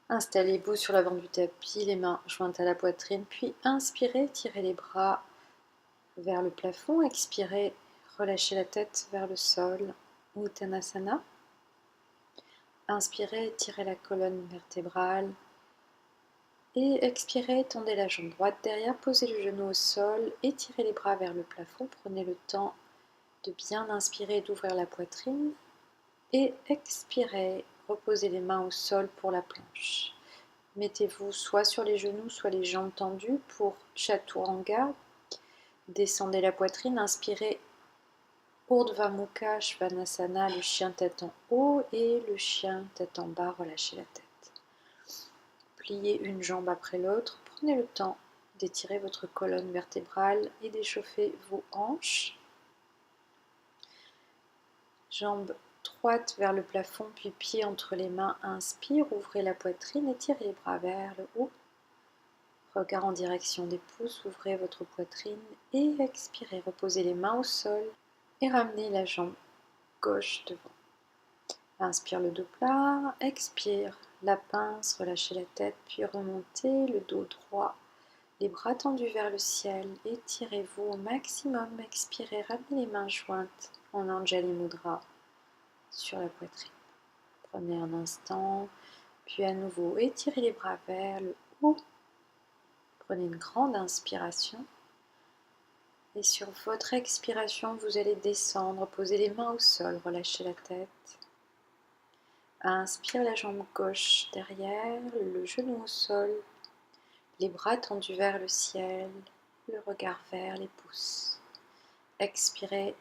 Installez-vous sur l'avant du tapis, les mains jointes à la poitrine, puis inspirez, tirez les bras vers le plafond, expirez, relâchez la tête vers le sol, Uttanasana. Inspirez, tirez la colonne vertébrale et expirez, tendez la jambe droite derrière, posez le genou au sol, étirez les bras vers le plafond, prenez le temps de bien inspirer et d'ouvrir la poitrine et expirez, reposez les mains au sol pour la planche. Mettez-vous soit sur les genoux, soit les jambes tendues pour Chaturanga. Descendez la poitrine, inspirez Urdhva Mukha Svanasana, le chien tête en haut et le chien tête en bas, relâchez la tête. Pliez une jambe après l'autre, prenez le temps d'étirer votre colonne vertébrale et d'échauffer vos hanches. Jambes droites vers le plafond, puis pieds entre les mains, inspire, ouvrez la poitrine, étirez les bras vers le haut. Regard en direction des pouces, ouvrez votre poitrine et expirez, reposez les mains au sol et ramenez la jambe gauche devant. Inspire le dos plat, expire la pince, relâchez la tête, puis remontez le dos droit, les bras tendus vers le ciel, étirez-vous au maximum, expirez, ramenez les mains jointes en Anjali Mudra sur la poitrine. Prenez un instant, puis à nouveau étirez les bras vers le haut. Prenez une grande inspiration et sur votre expiration, vous allez descendre, poser les mains au sol, relâchez la tête. Inspire la jambe gauche derrière, le genou au sol, les bras tendus vers le ciel, le regard vers les pouces. Expirez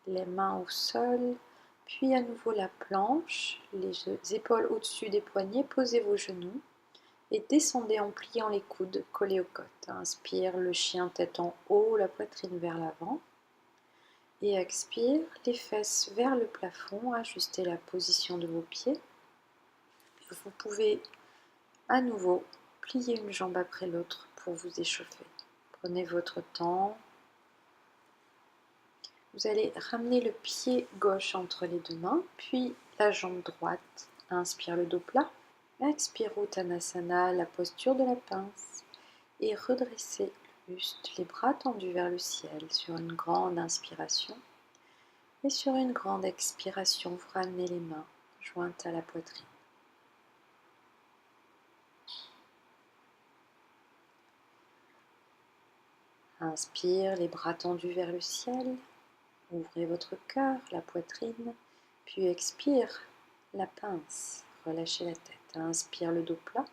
les mains au sol, puis à nouveau la planche, les épaules au-dessus des poignets, posez vos genoux et descendez en pliant les coudes collés aux côtes. Inspire le chien tête en haut, la poitrine vers l'avant. Et expire, les fesses vers le plafond, ajustez la position de vos pieds. Vous pouvez à nouveau plier une jambe après l'autre pour vous échauffer. Prenez votre temps. Vous allez ramener le pied gauche entre les deux mains, puis la jambe droite. Inspire le dos plat. Expire Uttanasana, la posture de la pince. Et redressez le buste, les bras tendus vers le ciel sur une grande inspiration. Et sur une grande expiration, vous ramenez les mains jointes à la poitrine. Inspire, les bras tendus vers le ciel. Ouvrez votre cœur, la poitrine. Puis expire, la pince. Relâchez la tête. Inspire le dos plat.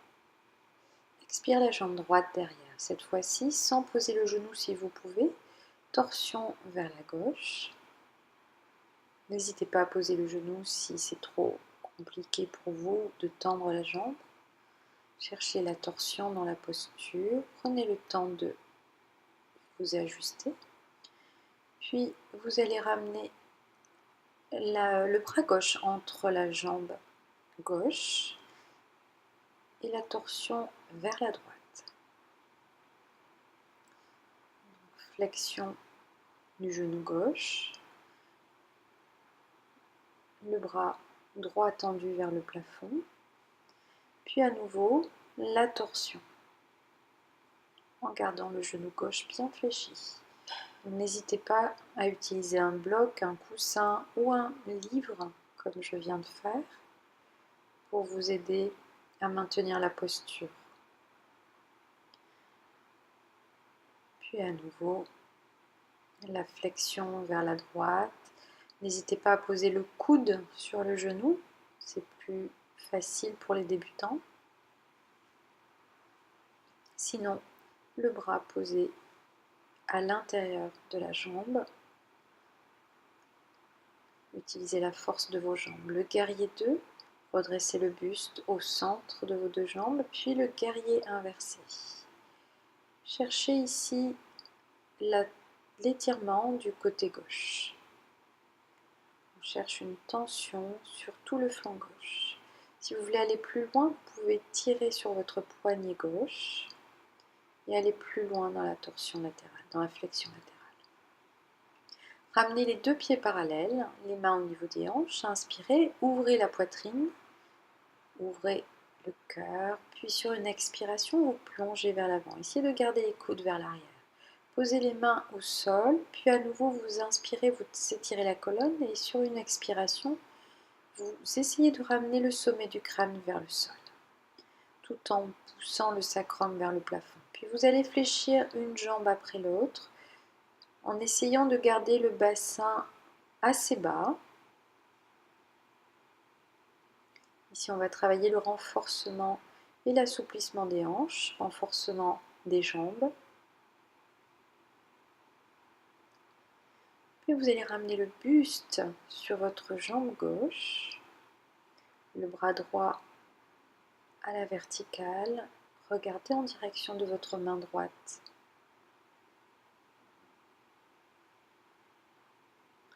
Expire la jambe droite derrière. Cette fois-ci, sans poser le genou si vous pouvez. Torsion vers la gauche. N'hésitez pas à poser le genou si c'est trop compliqué pour vous de tendre la jambe. Cherchez la torsion dans la posture. Prenez le temps de vous ajuster. Puis vous allez ramener le bras gauche entre la jambe gauche et la torsion vers la droite. Flexion du genou gauche. Le bras droit tendu vers le plafond. Puis à nouveau, la torsion en gardant le genou gauche bien fléchi. N'hésitez pas à utiliser un bloc, un coussin ou un livre, comme je viens de faire, pour vous aider à maintenir la posture. Puis à nouveau, la flexion vers la droite. N'hésitez pas à poser le coude sur le genou, c'est plus facile pour les débutants. Sinon, le bras posé à l'intérieur de la jambe. Utilisez la force de vos jambes. Le guerrier 2, redressez le buste au centre de vos deux jambes, puis le guerrier inversé. Cherchez ici l'étirement du côté gauche. On cherche une tension sur tout le flanc gauche. Si vous voulez aller plus loin, vous pouvez tirer sur votre poignet gauche et aller plus loin dans la torsion latérale, dans la flexion latérale. Ramenez les deux pieds parallèles, les mains au niveau des hanches, inspirez, ouvrez la poitrine, ouvrez le cœur, puis sur une expiration, vous plongez vers l'avant. Essayez de garder les coudes vers l'arrière. Posez les mains au sol, puis à nouveau vous inspirez, vous étirez la colonne et sur une expiration, vous essayez de ramener le sommet du crâne vers le sol, tout en poussant le sacrum vers le plafond. Puis vous allez fléchir une jambe après l'autre, en essayant de garder le bassin assez bas. Ici, on va travailler le renforcement et l'assouplissement des hanches, renforcement des jambes. Puis vous allez ramener le buste sur votre jambe gauche, le bras droit à la verticale. Regardez en direction de votre main droite.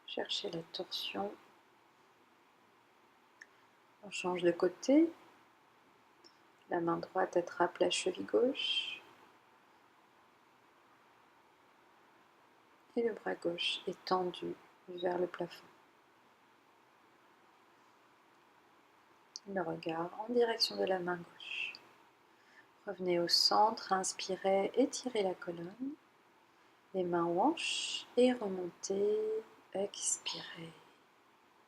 Cherchez la torsion. On change de côté. La main droite attrape la cheville gauche. Et le bras gauche est tendu vers le plafond. Le regard en direction de la main gauche. Revenez au centre, inspirez, étirez la colonne. Les mains aux hanches et remontez, expirez.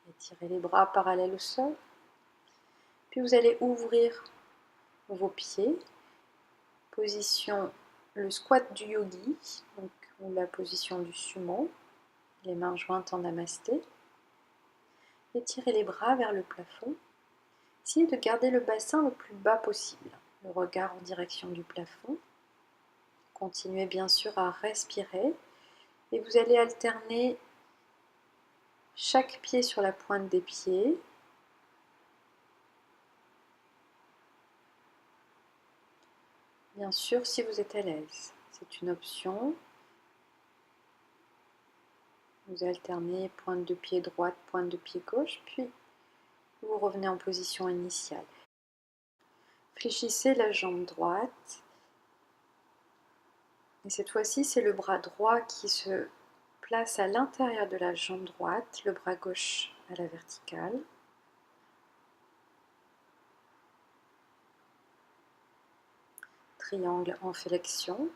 Étirez les bras parallèles au sol. Puis vous allez ouvrir vos pieds. Position, le squat du yogi, donc, ou la position du sumo. Les mains jointes en namasté. Étirez les bras vers le plafond. Essayez de garder le bassin le plus bas possible. Le regard en direction du plafond. Continuez bien sûr à respirer. Et vous allez alterner chaque pied sur la pointe des pieds. Bien sûr, si vous êtes à l'aise, c'est une option. Vous alternez pointe de pied droite, pointe de pied gauche, puis vous revenez en position initiale. Fléchissez la jambe droite. Et cette fois-ci, c'est le bras droit qui se place à l'intérieur de la jambe droite, le bras gauche à la verticale. Triangle en flexion.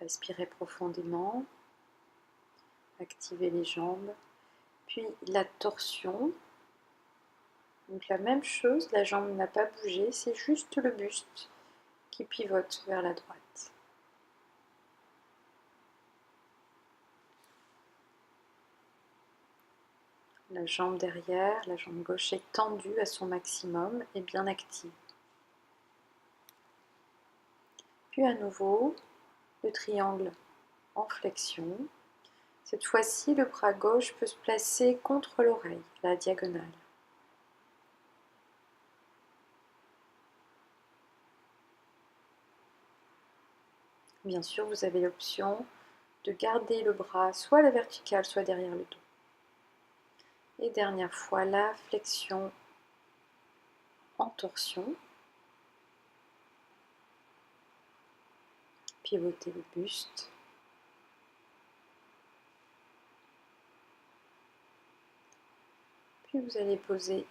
Respirez profondément. Activez les jambes. Puis la torsion. Donc la même chose, la jambe n'a pas bougé, c'est juste le buste qui pivote vers la droite. La jambe derrière, la jambe gauche est tendue à son maximum et bien active. Puis à nouveau, le triangle en flexion. Cette fois-ci, le bras gauche peut se placer contre l'oreille, la diagonale. Bien sûr, vous avez l'option de garder le bras soit à la verticale, soit derrière le dos. Et dernière fois, la flexion en torsion. Pivotez le buste. Puis vous allez poser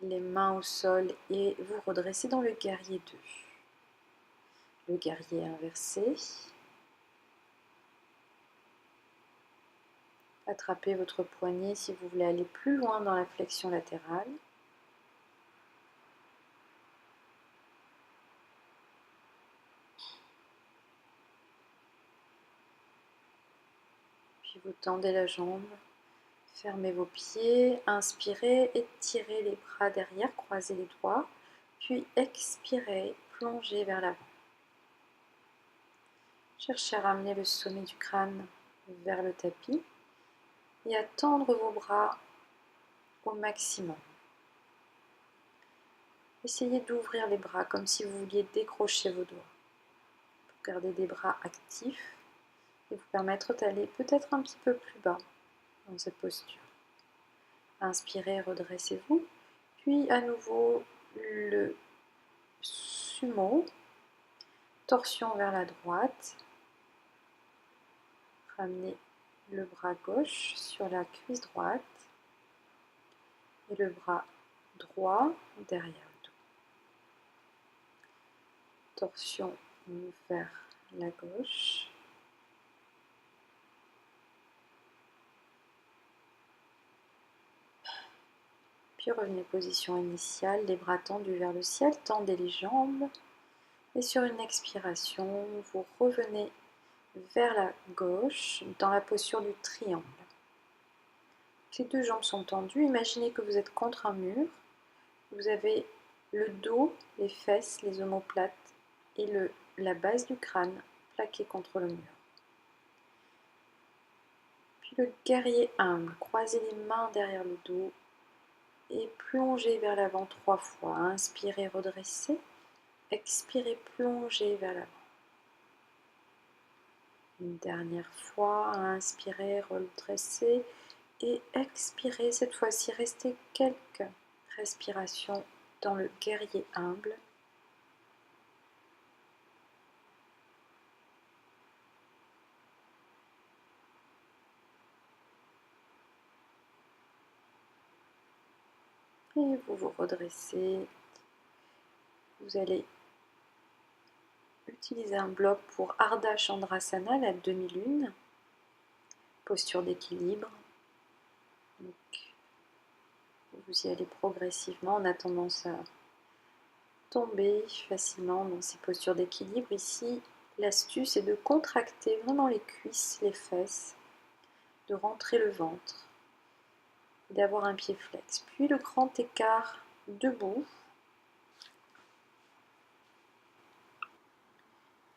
les mains au sol et vous redresser dans le guerrier 2. Le guerrier inversé. Attrapez votre poignet si vous voulez aller plus loin dans la flexion latérale. Puis vous tendez la jambe, fermez vos pieds, inspirez, étirez les bras derrière, croisez les doigts, puis expirez, plongez vers l'avant. Cherchez à ramener le sommet du crâne vers le tapis et à tendre vos bras au maximum. Essayez d'ouvrir les bras comme si vous vouliez décrocher vos doigts pour garder des bras actifs et vous permettre d'aller peut-être un petit peu plus bas dans cette posture. Inspirez, redressez-vous, puis à nouveau le sumo, torsion vers la droite, ramenez le bras gauche sur la cuisse droite, et le bras droit derrière le dos. Torsion vers la gauche. Puis revenez position initiale, les bras tendus vers le ciel, tendez les jambes. Et sur une expiration, vous revenez vers la gauche dans la posture du triangle. Les deux jambes sont tendues. Imaginez que vous êtes contre un mur. Vous avez le dos, les fesses, les omoplates et la base du crâne plaquée contre le mur. Puis le guerrier humble. Croisez les mains derrière le dos et plongez vers l'avant 3 fois. Inspirez, redressez. Expirez, plongez vers l'avant. Une dernière fois, inspirez, redressez et expirez. Cette fois-ci, restez quelques respirations dans le guerrier humble. Et vous vous redressez. Vous allez utiliser un bloc pour Ardha Chandrasana, la demi-lune, posture d'équilibre. Vous y allez progressivement. On a tendance à tomber facilement dans ces postures d'équilibre. Ici, l'astuce est de contracter vraiment les cuisses, les fesses, de rentrer le ventre, d'avoir un pied flex. Puis le grand écart debout.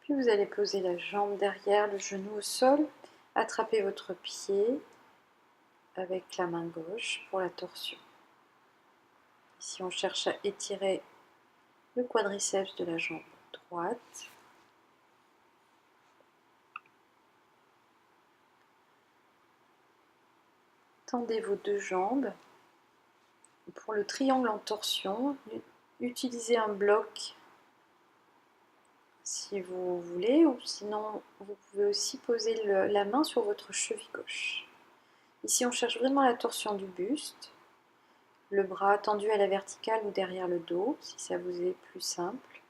Puis vous allez poser la jambe derrière, le genou au sol, attrapez votre pied avec la main gauche pour la torsion. Ici, on cherche à étirer le quadriceps de la jambe droite. Tendez vos deux jambes. Pour le triangle en torsion, utilisez un bloc si vous voulez, ou sinon vous pouvez aussi poser la main sur votre cheville gauche. Ici, on cherche vraiment la torsion du buste, le bras tendu à la verticale ou derrière le dos, si ça vous est plus simple.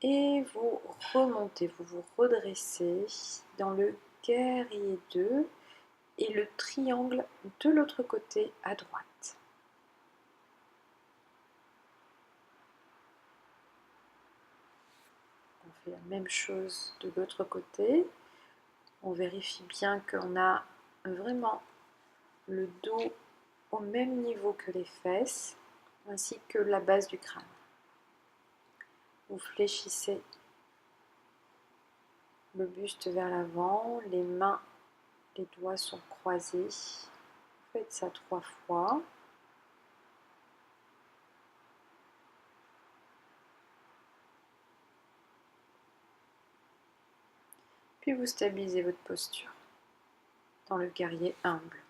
Et vous remontez, vous vous redressez dans le guerrier 2 et le triangle de l'autre côté à droite. On fait la même chose de l'autre côté. On vérifie bien qu'on a vraiment le dos au même niveau que les fesses, ainsi que la base du crâne. Vous fléchissez le buste vers l'avant, les mains, les doigts sont croisés. Faites ça 3 fois. Puis vous stabilisez votre posture dans le guerrier humble.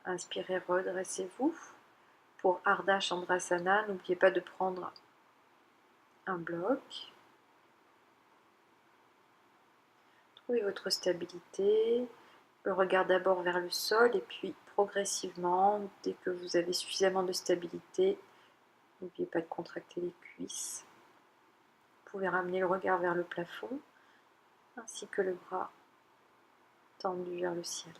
Inspirez, redressez-vous. Pour Ardha Chandrasana, n'oubliez pas de prendre un bloc. Trouvez votre stabilité. Le regard d'abord vers le sol et puis progressivement, dès que vous avez suffisamment de stabilité, n'oubliez pas de contracter les cuisses. Vous pouvez ramener le regard vers le plafond ainsi que le bras tendu vers le ciel.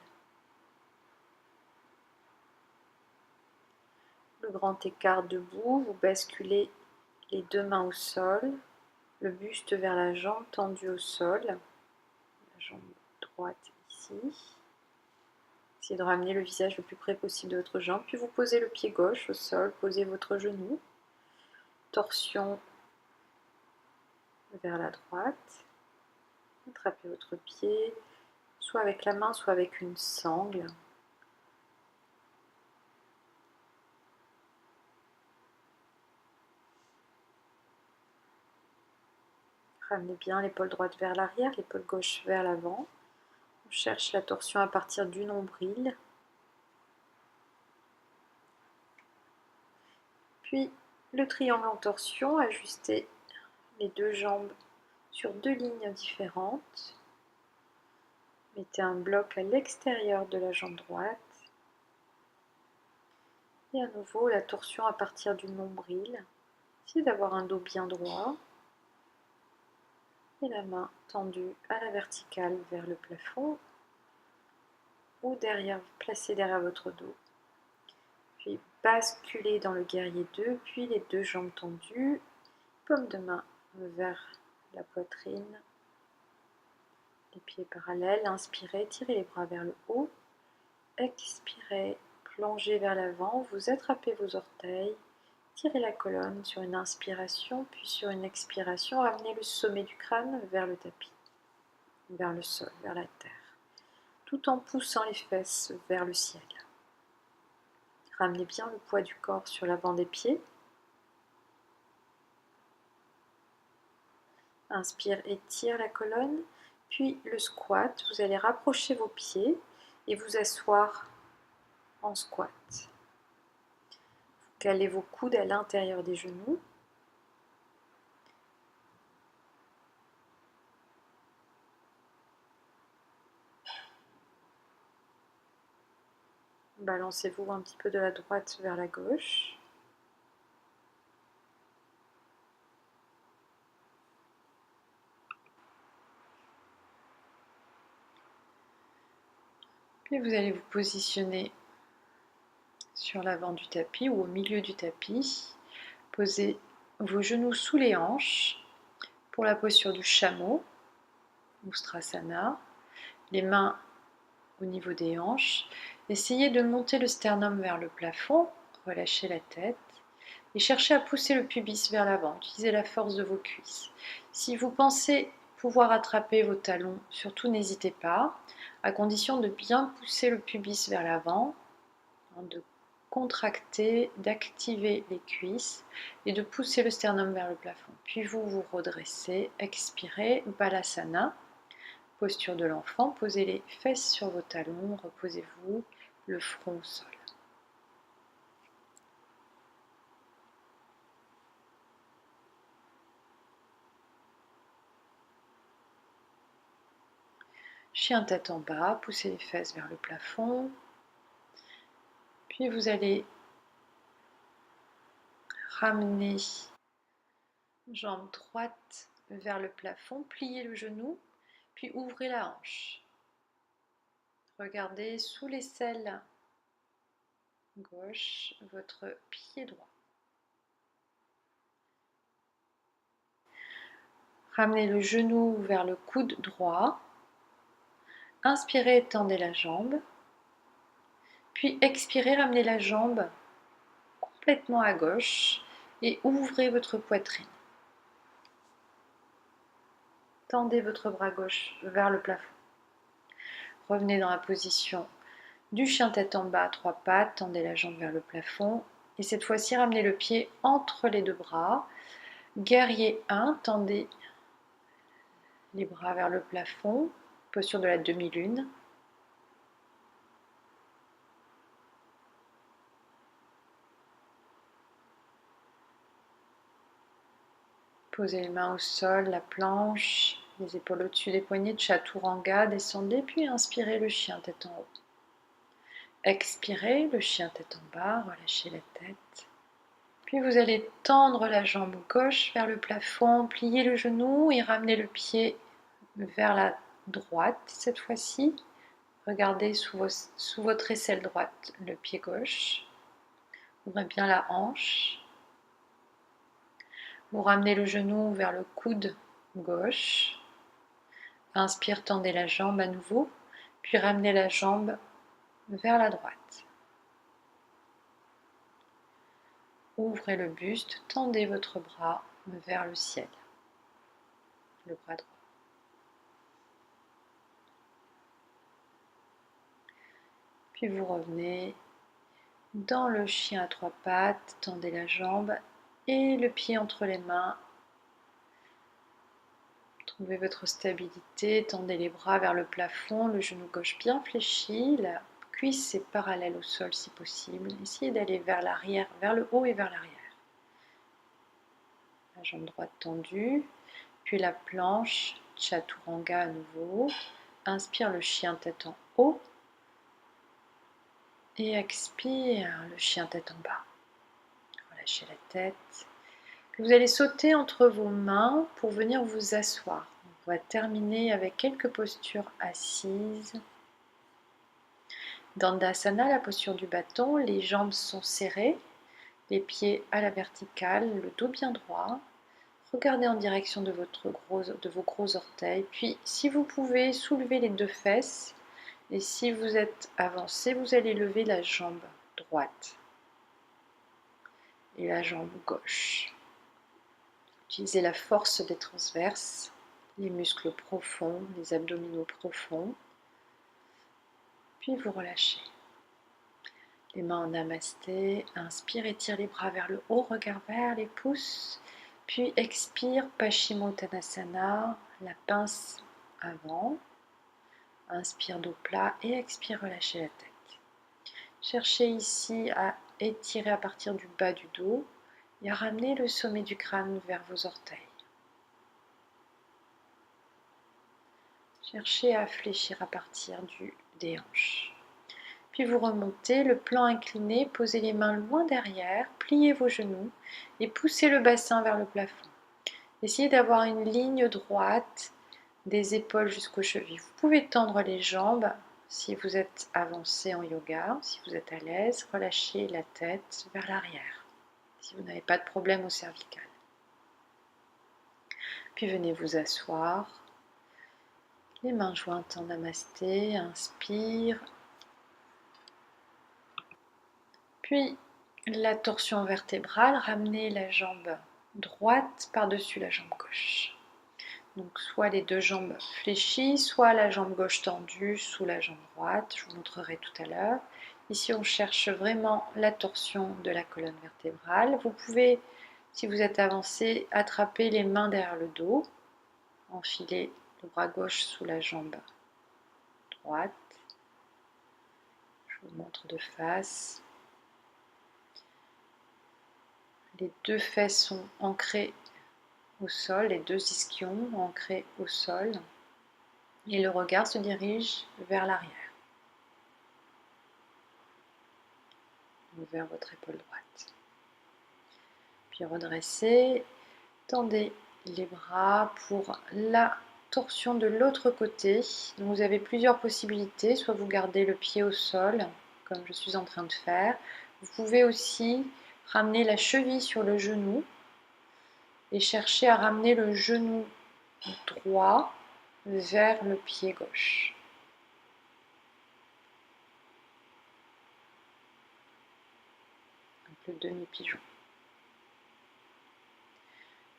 Le grand écart debout, vous basculez les deux mains au sol, le buste vers la jambe tendue au sol, la jambe droite ici. Essayez de ramener le visage le plus près possible de votre jambe, puis vous posez le pied gauche au sol, posez votre genou, torsion vers la droite, attrapez votre pied, soit avec la main, soit avec une sangle. Ramenez bien l'épaule droite vers l'arrière, l'épaule gauche vers l'avant. On cherche la torsion à partir du nombril. Puis le triangle en torsion, ajustez les deux jambes sur 2 lignes différentes. Mettez un bloc à l'extérieur de la jambe droite. Et à nouveau, la torsion à partir du nombril. Essayez d'avoir un dos bien droit. Et la main tendue à la verticale vers le plafond ou placée derrière votre dos. Puis basculez dans le guerrier 2, puis les 2 jambes tendues, paume de main vers la poitrine, les pieds parallèles. Inspirez, tirez les bras vers le haut. Expirez, plongez vers l'avant, vous attrapez vos orteils, tirez la colonne sur une inspiration, puis sur une expiration, ramenez le sommet du crâne vers le tapis, vers le sol, vers la terre, tout en poussant les fesses vers le ciel. Ramenez bien le poids du corps sur l'avant des pieds. Inspire, étire la colonne, puis le squat. Vous allez rapprocher vos pieds et vous asseoir en squat. Vous calez vos coudes à l'intérieur des genoux. Balancez-vous un petit peu de la droite vers la gauche. Puis vous allez vous positionner sur l'avant du tapis ou au milieu du tapis. Posez vos genoux sous les hanches pour la posture du chameau, Ustrasana. Les mains au niveau des hanches. Essayez de monter le sternum vers le plafond, relâchez la tête et cherchez à pousser le pubis vers l'avant. Utilisez la force de vos cuisses. Si vous pensez pouvoir attraper vos talons, surtout n'hésitez pas, à condition de bien pousser le pubis vers l'avant, de contracter, d'activer les cuisses et de pousser le sternum vers le plafond. Puis vous vous redressez, expirez, Balasana. Posture de l'enfant, posez les fesses sur vos talons, reposez-vous, le front au sol. Chien tête en bas, poussez les fesses vers le plafond. Puis vous allez ramener jambe droite vers le plafond, pliez le genou, puis ouvrez la hanche. Regardez sous l'aisselle gauche votre pied droit. Ramenez le genou vers le coude droit. Inspirez, tendez la jambe. Puis expirez, ramenez la jambe complètement à gauche et ouvrez votre poitrine. Tendez votre bras gauche vers le plafond. Revenez dans la position du chien tête en bas à 3 pattes, tendez la jambe vers le plafond et cette fois-ci ramenez le pied entre les 2 bras. Guerrier 1, tendez les bras vers le plafond, posture de la demi-lune. Posez les mains au sol, la planche, les épaules au-dessus des poignets de Chaturanga, descendez, puis inspirez le chien tête en haut. Expirez, le chien tête en bas, relâchez la tête. Puis vous allez tendre la jambe gauche vers le plafond, plier le genou et ramener le pied vers la droite cette fois-ci. Regardez sous votre aisselle droite le pied gauche. Ouvrez bien la hanche. Vous ramenez le genou vers le coude gauche. Inspire, tendez la jambe à nouveau, puis ramenez la jambe vers la droite. Ouvrez le buste, tendez votre bras vers le ciel, le bras droit. Puis vous revenez dans le chien à 3 pattes, tendez la jambe et le pied entre les mains. Trouvez votre stabilité, tendez les bras vers le plafond, le genou gauche bien fléchi, la cuisse est parallèle au sol si possible. Essayez d'aller vers l'arrière, vers le haut et vers l'arrière. La jambe droite tendue, Puis la planche, Chaturanga à nouveau. Inspire le chien tête en haut. Et expire le chien tête en bas. Relâchez la tête. Puis vous allez sauter entre vos mains pour venir vous asseoir. On va terminer avec quelques postures assises. Dandasana, la posture du bâton, les jambes sont serrées, les pieds à la verticale, le dos bien droit. Regardez en direction de vos gros orteils. Puis, si vous pouvez, soulevez les deux fesses. Et si vous êtes avancé, vous allez lever la jambe droite et la jambe gauche. Utilisez la force des transverses, les muscles profonds, les abdominaux profonds. Puis vous relâchez. Les mains en namasté. Inspire, étire les bras vers le haut, regard vers les pouces. Puis expire, Paschimottanasana, la pince avant. Inspire dos plat et expire, relâchez la tête. Cherchez ici à étirer à partir du bas du dos et à ramener le sommet du crâne vers vos orteils. Cherchez à fléchir à partir des hanches. Puis vous remontez, le plan incliné, posez les mains loin derrière, pliez vos genoux et poussez le bassin vers le plafond. Essayez d'avoir une ligne droite des épaules jusqu'aux chevilles. Vous pouvez tendre les jambes si vous êtes avancé en yoga, si vous êtes à l'aise, relâchez la tête vers l'arrière si vous n'avez pas de problème au cervical. Puis venez vous asseoir, les mains jointes en namasté, inspire. Puis la torsion vertébrale, ramenez la jambe droite par-dessus la jambe gauche. Donc soit les deux jambes fléchies, soit la jambe gauche tendue sous la jambe droite. Je vous montrerai tout à l'heure. Ici, on cherche vraiment la torsion de la colonne vertébrale. Vous pouvez, si vous êtes avancé, attraper les mains derrière le dos, enfiler le bras gauche sous la jambe droite. Je vous montre de face. Les deux fesses sont ancrées au sol, les deux ischions ancrés au sol. Et le regard se dirige vers l'arrière, vers votre épaule droite. Puis redressez, tendez les bras pour la torsion de l'autre côté. Donc vous avez plusieurs possibilités, soit vous gardez le pied au sol, comme je suis en train de faire. Vous pouvez aussi ramener la cheville sur le genou et chercher à ramener le genou droit vers le pied gauche. Donc le demi-pigeon.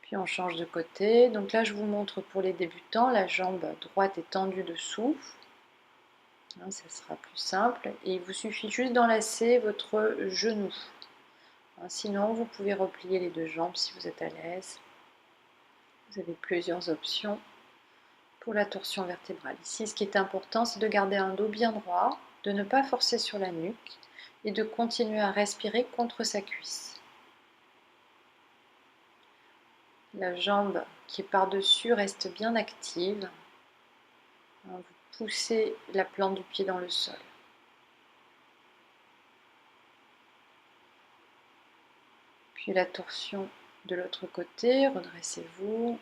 Puis on change de côté. Donc là, je vous montre pour les débutants, la jambe droite est tendue dessous. Ça sera plus simple. Et il vous suffit juste d'enlacer votre genou. Sinon, vous pouvez replier les deux jambes si vous êtes à l'aise. Vous avez plusieurs options pour la torsion vertébrale. Ici, ce qui est important, c'est de garder un dos bien droit, de ne pas forcer sur la nuque et de continuer à respirer contre sa cuisse. La jambe qui est par-dessus reste bien active. Vous poussez la plante du pied dans le sol. Puis la torsion de l'autre côté, redressez-vous.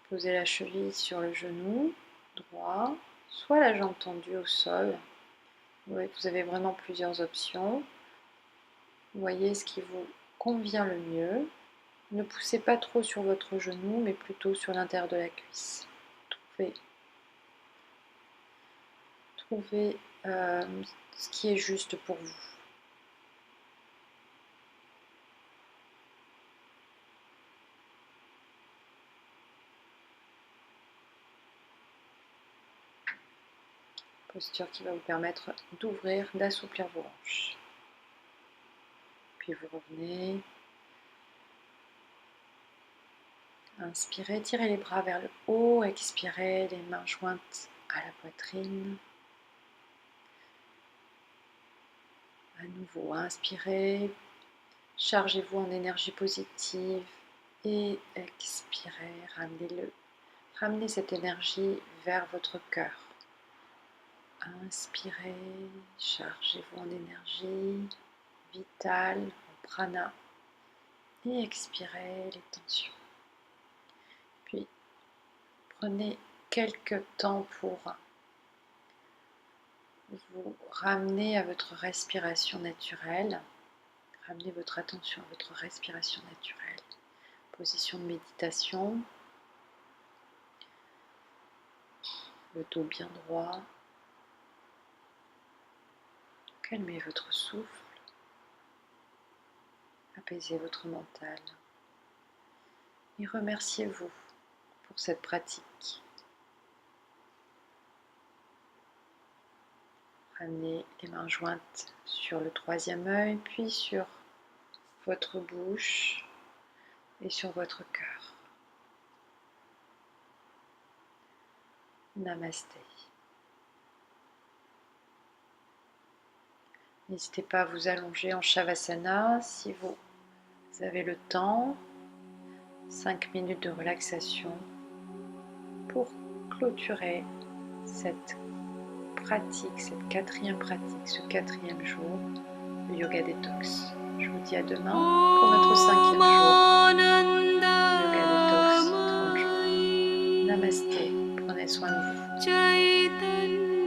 Posez la cheville sur le genou droit, soit la jambe tendue au sol. Vous voyez que vous avez vraiment plusieurs options. Voyez ce qui vous convient le mieux. Ne poussez pas trop sur votre genou, mais plutôt sur l'intérieur de la cuisse. Trouvez ce qui est juste pour vous. Posture qui va vous permettre d'ouvrir, d'assouplir vos hanches. Puis vous revenez. Inspirez, tirez les bras vers le haut, expirez, les mains jointes à la poitrine. À nouveau, inspirez, chargez-vous en énergie positive, Et expirez, ramenez cette énergie vers votre cœur. Inspirez, chargez-vous en énergie vitale, en prana. Et expirez les tensions. Puis prenez quelques temps pour vous ramener à votre respiration naturelle. Ramenez votre attention à votre respiration naturelle. Position de méditation. Le dos bien droit. Calmez votre souffle. Apaisez votre mental. Et remerciez-vous pour cette pratique. Ramenez les mains jointes sur le troisième œil, puis sur votre bouche et sur votre cœur. Namasté. N'hésitez pas à vous allonger en Shavasana si vous avez le temps. 5 minutes de relaxation pour clôturer cette pratique, cette quatrième pratique, ce quatrième jour de Yoga Détox. Je vous dis à demain pour notre 5e jour. Yoga Détox, 30 jours. Namasté, prenez soin de vous.